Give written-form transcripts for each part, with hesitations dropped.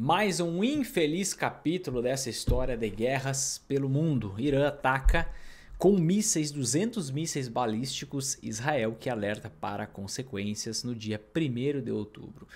Mais um infeliz capítulo dessa história de guerras pelo mundo. Irã ataca com mísseis, 200 mísseis balísticos, Israel, que alerta para consequências no dia 1º de outubro.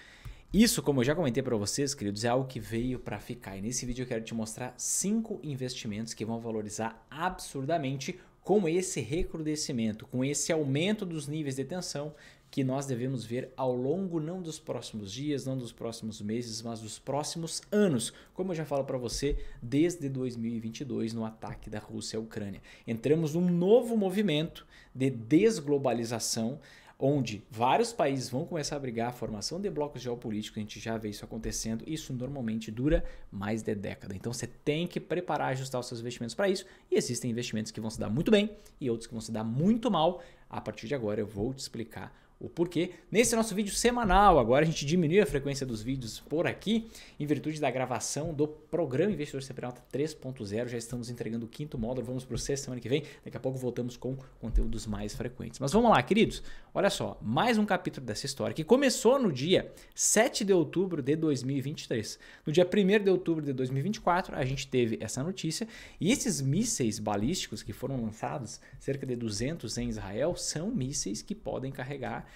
Isso, como eu já comentei para vocês, queridos, é algo que veio para ficar. E nesse vídeo eu quero te mostrar 5 investimentos que vão valorizar absurdamente com esse recrudescimento, com esse aumento dos níveis de tensão que nós devemos ver ao longo não dos próximos dias, não dos próximos meses, mas dos próximos anos, como eu já falo para você desde 2022 no ataque da Rússia à Ucrânia. Entramos num novo movimento de desglobalização, onde vários países vão começar a brigar, a formação de blocos geopolíticos, a gente já vê isso acontecendo, isso normalmente dura mais de década. Então você tem que preparar, ajustar os seus investimentos para isso, e existem investimentos que vão se dar muito bem e outros que vão se dar muito mal. A partir de agora eu vou te explicar o porquê. Nesse nosso vídeo semanal, agora a gente diminuiu a frequência dos vídeos por aqui, em virtude da gravação do Programa Investidor Sempre Alta 3.0, já estamos entregando o 5º módulo, vamos para o 6º semana que vem, daqui a pouco voltamos com conteúdos mais frequentes. Mas vamos lá, queridos, olha só, mais um capítulo dessa história que começou no dia 7 de outubro de 2023. No dia 1º de outubro de 2024, a gente teve essa notícia, e esses mísseis balísticos que foram lançados, cerca de 200 em Israel, são mísseis que podem carregar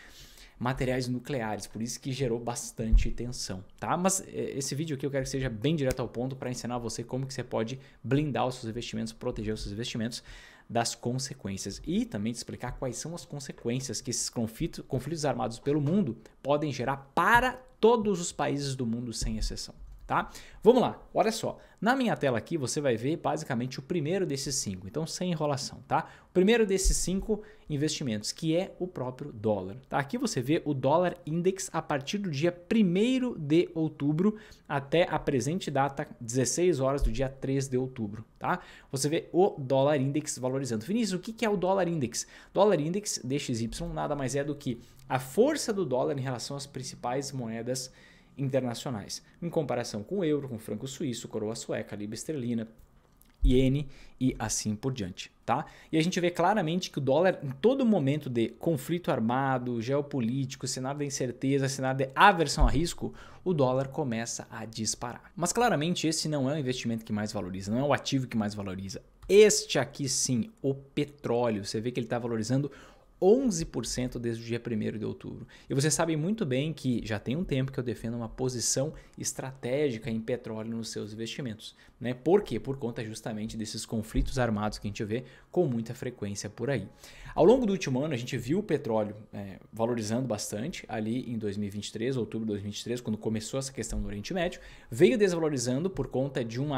materiais nucleares, por isso que gerou bastante tensão, tá? Mas esse vídeo aqui eu quero que seja bem direto ao ponto para ensinar você como que você pode blindar os seus investimentos, proteger os seus investimentos das consequências e também te explicar quais são as consequências que esses conflitos armados pelo mundo podem gerar para todos os países do mundo sem exceção. Tá? Vamos lá, olha só, na minha tela aqui você vai ver basicamente o primeiro desses 5, então sem enrolação, tá? O primeiro desses 5 investimentos, que é o próprio dólar, tá? Aqui você vê o dólar index a partir do dia 1º de outubro até a presente data, 16 horas do dia 3 de outubro, tá? Você vê o dólar index valorizando. Vinícius, o que é o dólar index? Dólar index DXY nada mais é do que a força do dólar em relação às principais moedas internacionais, em comparação com o euro, com o franco suíço, coroa sueca, libra esterlina, iene e assim por diante, tá? E a gente vê claramente que o dólar, em todo momento de conflito armado, geopolítico, cenário de incerteza, cenário de aversão a risco, o dólar começa a disparar. Mas claramente esse não é o investimento que mais valoriza, não é o ativo que mais valoriza. Este aqui sim, o petróleo, você vê que ele está valorizando 11% desde o dia 1º de outubro. E vocês sabem muito bem que já tem um tempo que eu defendo uma posição estratégica em petróleo nos seus investimentos, né? Por quê? Por conta justamente desses conflitos armados que a gente vê com muita frequência por aí. Ao longo do último ano, a gente viu o petróleo valorizando bastante ali em 2023, outubro de 2023, quando começou essa questão no Oriente Médio, veio desvalorizando por conta de um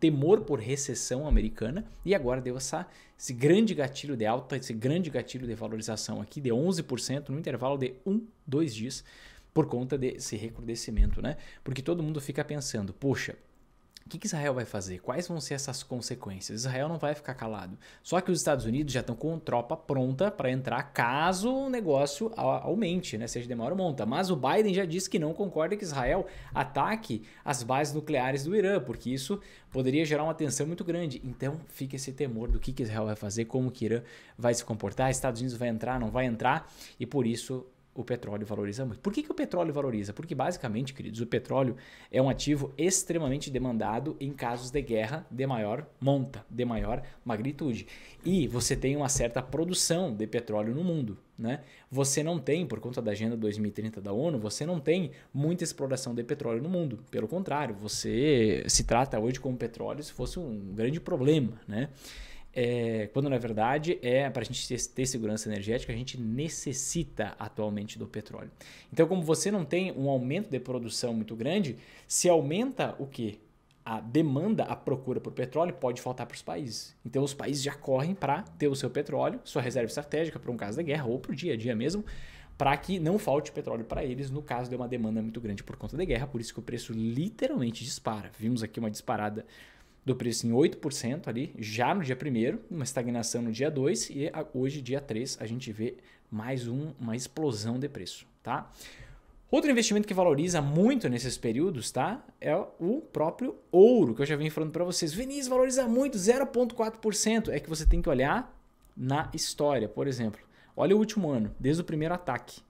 temor por recessão americana e agora deu esse grande gatilho de alta, esse grande gatilho de valorização aqui de 11% no intervalo de 2 dias por conta desse recrudescimento, né? Porque todo mundo fica pensando, poxa, o que Israel vai fazer? Quais vão ser essas consequências? Israel não vai ficar calado. Só que os Estados Unidos já estão com tropa pronta para entrar caso o negócio aumente, né? Seja de maior monta. Mas o Biden já disse que não concorda que Israel ataque as bases nucleares do Irã, porque isso poderia gerar uma tensão muito grande. Então fica esse temor do que Israel vai fazer, como que Irã vai se comportar, Estados Unidos vai entrar, não vai entrar, e por isso o petróleo valoriza muito. Por que o petróleo valoriza? Porque basicamente, queridos, o petróleo é um ativo extremamente demandado em casos de guerra de maior monta, de maior magnitude. E você tem uma certa produção de petróleo no mundo, né? Você não tem, por conta da Agenda 2030 da ONU, você não tem muita exploração de petróleo no mundo. Pelo contrário, você se trata hoje como petróleo se fosse um grande problema, né? Quando na verdade para a gente ter segurança energética, a gente necessita atualmente do petróleo. Então, como você não tem um aumento de produção muito grande, se aumenta o quê? A demanda, a procura por petróleo pode faltar para os países. Então os países já correm para ter o seu petróleo, sua reserva estratégica para um caso de guerra ou para o dia a dia mesmo, para que não falte petróleo para eles no caso de uma demanda muito grande por conta da guerra. Por isso que o preço literalmente dispara. Vimos aqui uma disparada do preço em 8% ali, já no dia 1º, uma estagnação no dia 2 e hoje, dia 3, a gente vê mais uma explosão de preço, tá? Outro investimento que valoriza muito nesses períodos, tá? É o próprio ouro, que eu já vim falando para vocês. Vinícius, valoriza muito, 0,4%. É que você tem que olhar na história, por exemplo. Olha o último ano, desde o primeiro ataque.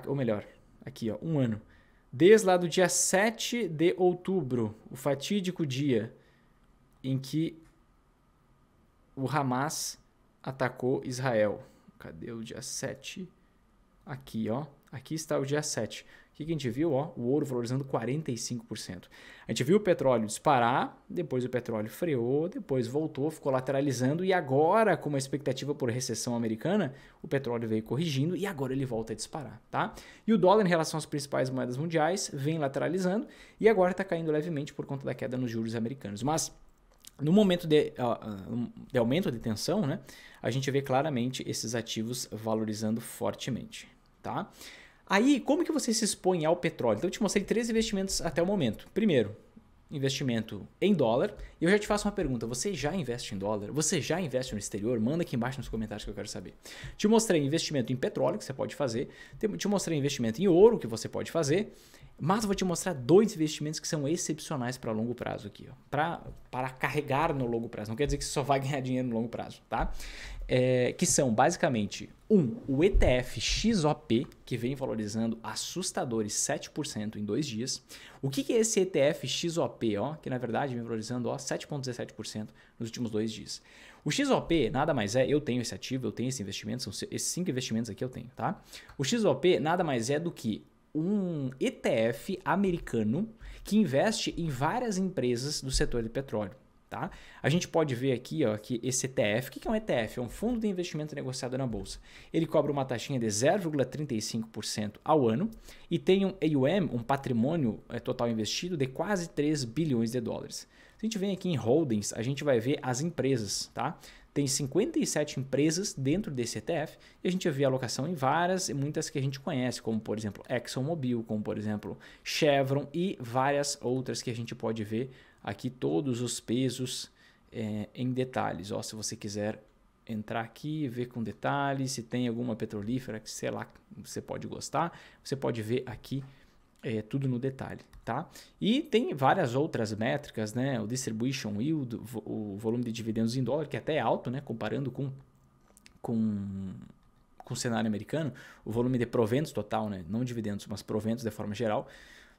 Ou melhor, aqui ó, um ano. Desde lá do dia 7 de outubro, o fatídico dia em que o Hamas atacou Israel. Cadê o dia 7? Aqui, ó. Aqui está o dia 7. O que a gente viu? Ó, o ouro valorizando 45%. A gente viu o petróleo disparar, depois o petróleo freou, depois voltou, ficou lateralizando e agora, com uma expectativa por recessão americana, o petróleo veio corrigindo e agora ele volta a disparar, tá? E o dólar em relação às principais moedas mundiais vem lateralizando e agora está caindo levemente por conta da queda nos juros americanos. Mas no momento de aumento de tensão, né, a gente vê claramente esses ativos valorizando fortemente, tá? Aí, como que você se expõe ao petróleo? Então, eu te mostrei 3 investimentos até o momento. Primeiro, investimento em dólar. E eu já te faço uma pergunta. Você já investe em dólar? Você já investe no exterior? Manda aqui embaixo nos comentários que eu quero saber. Te mostrei investimento em petróleo, que você pode fazer. Te mostrei investimento em ouro, que você pode fazer. Mas eu vou te mostrar 2 investimentos que são excepcionais para longo prazo aqui, ó, para carregar no longo prazo. Não quer dizer que você só vai ganhar dinheiro no longo prazo, tá? Que são basicamente o ETF XOP, que vem valorizando assustadores 7% em 2 dias. O que é esse ETF XOP, ó, que na verdade vem valorizando 7,17% nos últimos 2 dias? O XOP nada mais é, eu tenho esse ativo, eu tenho esse investimento, são esses 5 investimentos aqui eu tenho, tá? O XOP nada mais é do que um ETF americano que investe em várias empresas do setor de petróleo. Tá? A gente pode ver aqui, ó, que esse ETF, o que é um ETF? É um fundo de investimento negociado na bolsa. Ele cobra uma taxinha de 0,35% ao ano e tem um AUM, um patrimônio total investido de quase 3 bilhões de dólares. Se a gente vem aqui em Holdings, a gente vai ver as empresas, tá? Tem 57 empresas dentro desse ETF e a gente vê a alocação em várias e muitas que a gente conhece, como por exemplo ExxonMobil, como por exemplo Chevron e várias outras que a gente pode ver aqui todos os pesos em detalhes. Ó, se você quiser entrar aqui e ver com detalhes, se tem alguma petrolífera que sei lá você pode gostar, você pode ver aqui tudo no detalhe, tá? E tem várias outras métricas, né? O distribution yield, o volume de dividendos em dólar, que até é alto, né? Comparando com o cenário americano, o volume de proventos total, né? Não dividendos, mas proventos de forma geral.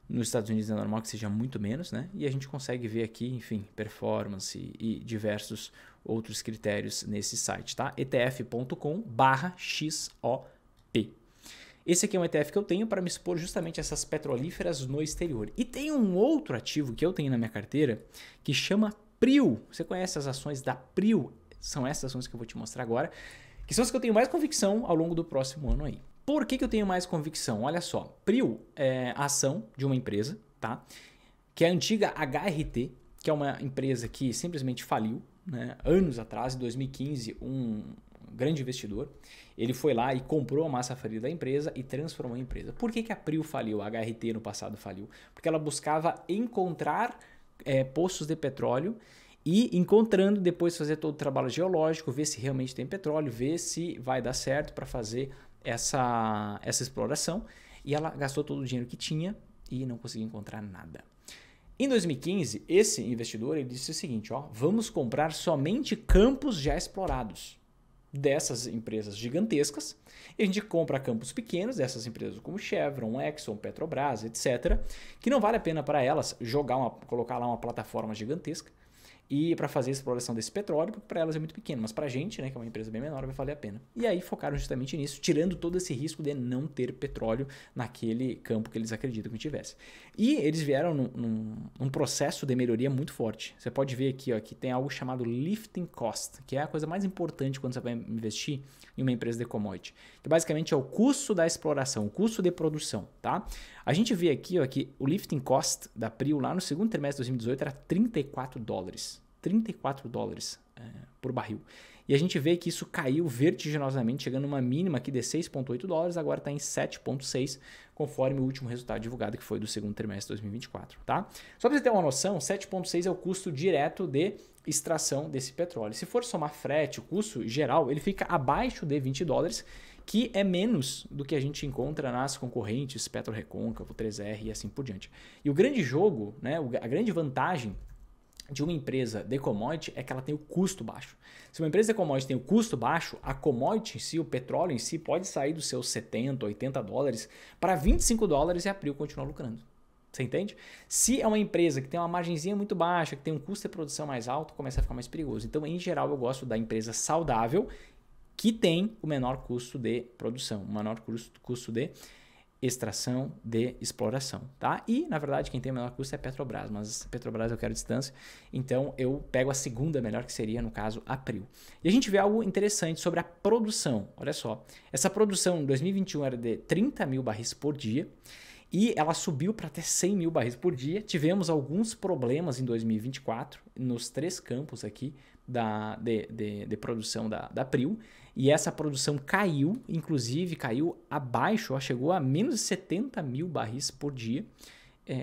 Nos Estados Unidos é normal que seja muito menos, né? E a gente consegue ver aqui, enfim, performance e diversos outros critérios nesse site, tá? etf.com/XOP. Esse aqui é um ETF que eu tenho para me expor justamente a essas petrolíferas no exterior. E tem um outro ativo que eu tenho na minha carteira que chama PRIO. Você conhece as ações da PRIO? São essas ações que eu vou te mostrar agora, que são as que eu tenho mais convicção ao longo do próximo ano aí. Por que eu tenho mais convicção? Olha só, PRIO é a ação de uma empresa, tá? Que é a antiga HRT, que é uma empresa que simplesmente faliu, né? Anos atrás, em 2015, um grande investidor, ele foi lá e comprou a massa falida da empresa e transformou a empresa. Por que a PRIO faliu? A HRT no passado faliu? Porque ela buscava encontrar poços de petróleo e encontrando, depois fazer todo o trabalho geológico, ver se realmente tem petróleo, ver se vai dar certo para fazer essa exploração. E ela gastou todo o dinheiro que tinha e não conseguiu encontrar nada. Em 2015, esse investidor ele disse o seguinte, ó, vamos comprar somente campos já explorados dessas empresas gigantescas, e a gente compra campos pequenos dessas empresas como Chevron, Exxon, Petrobras, etc., que não vale a pena para elas colocar lá uma plataforma gigantesca e para fazer a exploração desse petróleo, porque para elas é muito pequeno, mas para a gente, né, que é uma empresa bem menor, vai valer a pena. E aí focaram justamente nisso, tirando todo esse risco de não ter petróleo naquele campo que eles acreditam que tivesse. E eles vieram num processo de melhoria muito forte. Você pode ver aqui, ó, que tem algo chamado lifting cost, que é a coisa mais importante quando você vai investir em uma empresa de commodity, que basicamente é o custo da exploração, o custo de produção, tá? A gente vê aqui, ó, que o lifting cost da PRIO lá no segundo trimestre de 2018 era $34. $34 por barril. E a gente vê que isso caiu vertiginosamente, chegando a uma mínima aqui de $6,8, agora está em 7,6, conforme o último resultado divulgado, que foi do segundo trimestre de 2024. Tá? Só para você ter uma noção, 7,6 é o custo direto de extração desse petróleo. Se for somar frete, o custo geral, ele fica abaixo de $20, que é menos do que a gente encontra nas concorrentes PetroRecôncavo, 3R e assim por diante. E o grande jogo, né, a grande vantagem de uma empresa de commodity é que ela tem o custo baixo. Se uma empresa de commodity tem o custo baixo, a commodity em si, o petróleo em si, pode sair dos seus 70, 80 dólares para 25 dólares e a Prio continua lucrando. Você entende? Se é uma empresa que tem uma margenzinha muito baixa, que tem um custo de produção mais alto, começa a ficar mais perigoso. Então, em geral, eu gosto da empresa saudável que tem o menor custo de produção, o menor custo de extração, de exploração, tá? E, na verdade, quem tem o menor custo é a Petrobras, mas a Petrobras eu quero distância, então eu pego a segunda melhor, que seria, no caso, a Prio. E a gente vê algo interessante sobre a produção, olha só. Essa produção em 2021 era de 30 mil barris por dia, e ela subiu para até 100 mil barris por dia. Tivemos alguns problemas em 2024, nos 3 campos aqui de produção da Prio, e essa produção caiu, inclusive caiu abaixo, chegou a menos de 70 mil barris por dia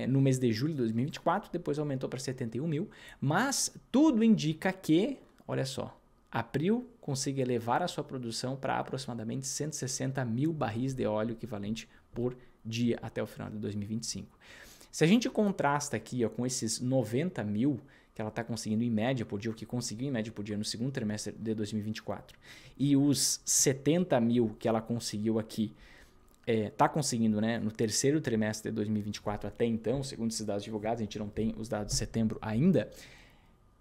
no mês de julho de 2024, depois aumentou para 71 mil, mas tudo indica que, olha só, a Prio consiga elevar a sua produção para aproximadamente 160 mil barris de óleo equivalente por dia até o final de 2025. Se a gente contrasta aqui com esses 90 mil que ela está conseguindo em média por dia, o que conseguiu em média por dia no segundo trimestre de 2024, e os 70 mil que ela conseguiu aqui, está conseguindo, né, no terceiro trimestre de 2024 até então, segundo esses dados divulgados, a gente não tem os dados de setembro ainda,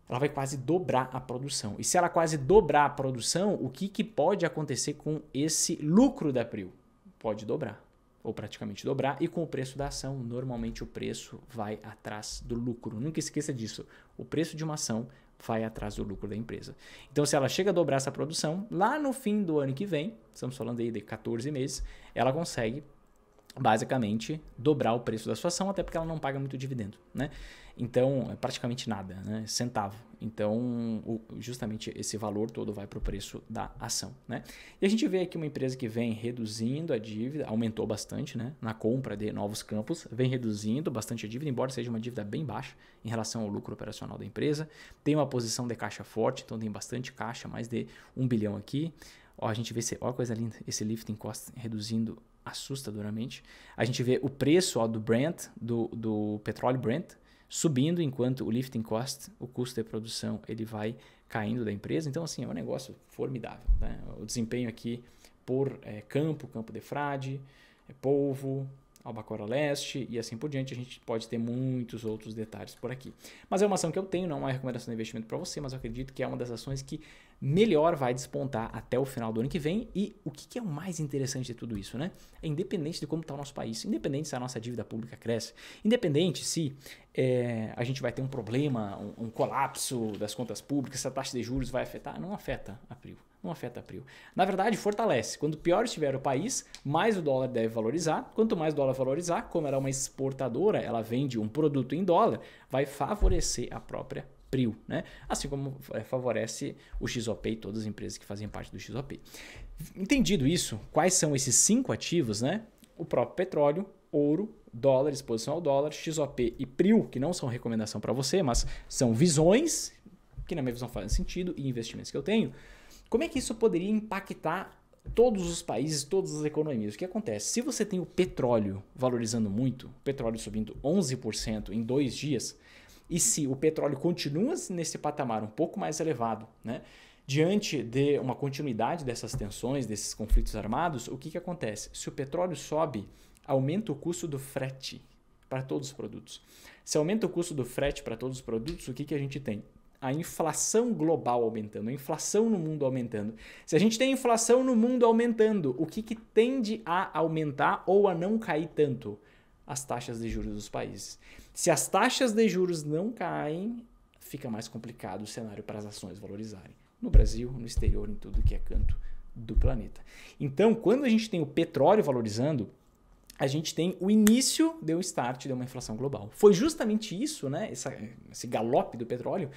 ela vai quase dobrar a produção. E se ela quase dobrar a produção, o que pode acontecer com esse lucro da Prio? Pode dobrar, ou praticamente dobrar, e com o preço da ação, normalmente o preço vai atrás do lucro. Nunca esqueça disso, o preço de uma ação vai atrás do lucro da empresa. Então, se ela chega a dobrar essa produção, lá no fim do ano que vem, estamos falando aí de 14 meses, ela consegue basicamente dobrar o preço da sua ação, até porque ela não paga muito dividendo, né? Então, é praticamente nada, né? Centavo. Então, justamente esse valor todo vai para o preço da ação, né? E a gente vê aqui uma empresa que vem reduzindo a dívida, aumentou bastante, né? Na compra de novos campos, vem reduzindo bastante a dívida, embora seja uma dívida bem baixa em relação ao lucro operacional da empresa. Tem uma posição de caixa forte, então tem bastante caixa, mais de 1 bilhão aqui. Ó, a gente vê, olha que coisa linda, esse lifting cost reduzindo assustadoramente. A gente vê o preço do Brent, do petróleo Brent, subindo, enquanto o lifting cost, o custo de produção, ele vai caindo da empresa. Então, assim, é um negócio formidável, né? O desempenho aqui por campo de frade, polvo, Albacora Leste e assim por diante. A gente pode ter muitos outros detalhes por aqui. Mas é uma ação que eu tenho, não é uma recomendação de investimento para você, mas eu acredito que é uma das ações que melhor vai despontar até o final do ano que vem. E o que é o mais interessante de tudo isso, né? É independente de como está o nosso país, independente se a nossa dívida pública cresce, independente se a gente vai ter um problema, um colapso das contas públicas, se a taxa de juros vai afetar, não afeta a Prio. Não afeta a Prio. Na verdade, fortalece. Quando pior estiver o país, mais o dólar deve valorizar. Quanto mais o dólar valorizar, como ela é uma exportadora, ela vende um produto em dólar, vai favorecer a própria Prio, né? Assim como favorece o XOP e todas as empresas que fazem parte do XOP. Entendido isso, quais são esses 5 ativos, né? O próprio petróleo, ouro, dólar, exposição ao dólar, XOP e Prio, que não são recomendação para você, mas são visões que na minha visão fazem sentido e investimentos que eu tenho. Como é que isso poderia impactar todos os países, todas as economias? O que acontece? Se você tem o petróleo valorizando muito, o petróleo subindo 11% em 2 dias, e se o petróleo continua nesse patamar um pouco mais elevado, né, diante de uma continuidade dessas tensões, desses conflitos armados, o que acontece? Se o petróleo sobe, aumenta o custo do frete para todos os produtos. Se aumenta o custo do frete para todos os produtos, o que a gente tem? A inflação global aumentando, a inflação no mundo aumentando. Se a gente tem inflação no mundo aumentando, o que tende a aumentar ou a não cair tanto? As taxas de juros dos países. Se as taxas de juros não caem, fica mais complicado o cenário para as ações valorizarem. No Brasil, no exterior, em tudo que é canto do planeta. Então, quando a gente tem o petróleo valorizando, a gente tem o início de um start de uma inflação global. Foi justamente isso, né, esse galope do petróleo,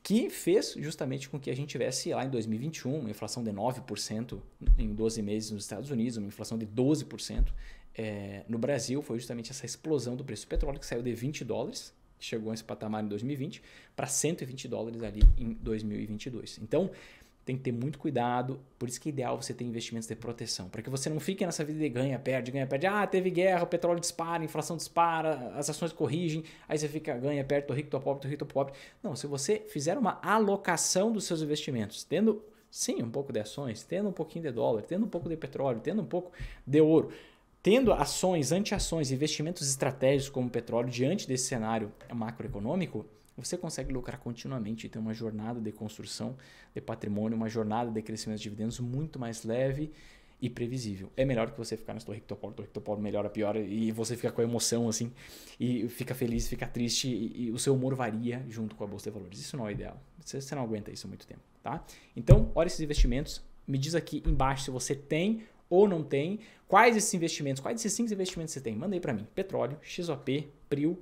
que fez justamente com que a gente tivesse lá em 2021 uma inflação de 9% em 12 meses nos Estados Unidos, uma inflação de 12% no Brasil. Foi justamente essa explosão do preço do petróleo, que saiu de 20 dólares, que chegou a esse patamar em 2020, para 120 dólares ali em 2022. Então, tem que ter muito cuidado, por isso que é ideal você ter investimentos de proteção, para que você não fique nessa vida de ganha, perde, teve guerra, o petróleo dispara, a inflação dispara, as ações corrigem, aí você fica ganha, perde, tô rico, tô pobre, tô rico, tô pobre. Não, se você fizer uma alocação dos seus investimentos, tendo sim um pouco de ações, tendo um pouquinho de dólar, tendo um pouco de petróleo, tendo um pouco de ouro, tendo ações, anti-ações, investimentos estratégicos como petróleo diante desse cenário macroeconômico, você consegue lucrar continuamente e ter uma jornada de construção de patrimônio, uma jornada de crescimento de dividendos muito mais leve e previsível. É melhor que você ficar nesse tô rico, tô pobre, melhora, piora, e você fica com a emoção assim, e fica feliz, fica triste, e o seu humor varia junto com a bolsa de valores. Isso não é ideal. Você não aguenta isso há muito tempo, tá? Então, olha esses investimentos, me diz aqui embaixo se você tem ou não tem, quais esses investimentos, quais desses 5 investimentos você tem? Manda aí para mim. Petróleo, XOP, PRIO,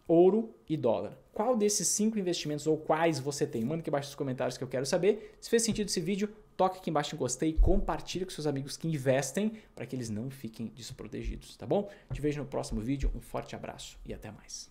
ouro e dólar. Qual desses 5 investimentos ou quais você tem? Manda aqui embaixo nos comentários que eu quero saber. Se fez sentido esse vídeo, toque aqui embaixo em gostei, compartilhe com seus amigos que investem para que eles não fiquem desprotegidos, tá bom? Te vejo no próximo vídeo, um forte abraço e até mais.